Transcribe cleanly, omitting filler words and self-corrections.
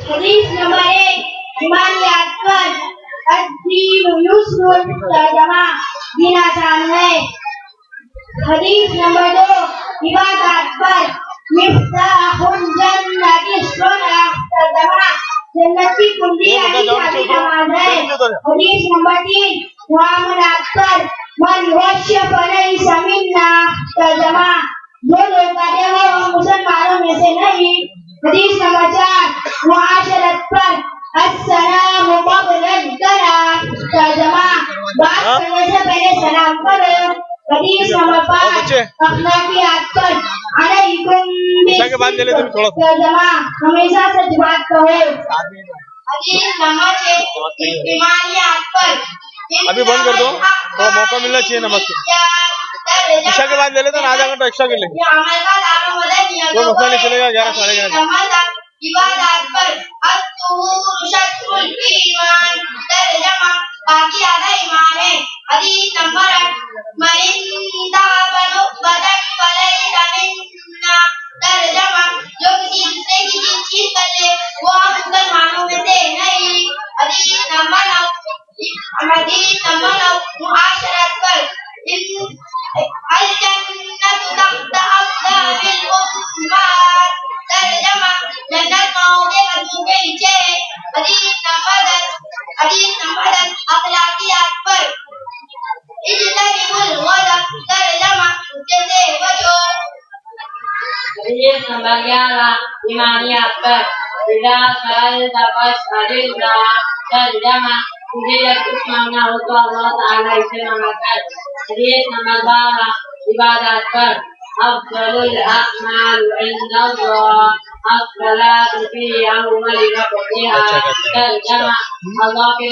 حدیث نمبر 1 ایمانیات پر الدین یسر ترجمہ دین آسان ہے۔ حدیث نمبر 2 عبادات پر مفتاح الجنت الصلاۃ ترجمہ جنت کی کنجی یعنی چابی نماز ہے۔ حدیث نمبر 3 معاملات پر من وشف فلیس منا ترجمہ جو دھوکہ دے وہ مسلمانوں میں سے نہیں۔ حدیث نمبر 4 معاشرت پر السلام قبل الکلام ترجمہ بات کرنے سے پہلے سلام کرو۔ حدیث نمبر 5 اخلاقیات پر علیکم ترجمہ ہمیشہ سچ بات کہو۔ حدیث نمبر 6 ایمانیات پر ابھی بند کر دو، تو موقع ملنا چاہیے نماز کے عشاء کے بعد لے لیتے نا، آدھا گھنٹہ ایکسٹرا کر لیں گے، کوئی مسئلہ نہیں چلے گا۔ 11:30 عبادات پر الطہور شطر الایمان ترجمہ باقی آدھا ایمان ہے۔ حدیث نمبر 8 من انتہب نخبۃ فلیس منا ترجمہ جو کسی دوسرے کی چیز کر لے وہ ہم مسلمانوں میں سے نہیں۔ حدیث نمبر 9 معاشرت پر الجنت تحت اقدام الامہات ترجمہ جنت ماؤں کے قدموں کے نیچے ہے۔ حدیث نمبر 10 اخلاقیات پر اجتنبوا الغضب ترجمہ غصے سے بچو۔ حدیث نمبر 11 ایمانیات پر اذا سألت فاسأل اللہ ترجمہ تجھے جب کچھ مانگنا ہو تو اللہ تعالیٰ سے مانگا کر۔ حدیث نمبر 12 عبادات پر افضل الاعمال عند اللہ الصلاۃ فی اول وقتها ترجمہ اللہ کے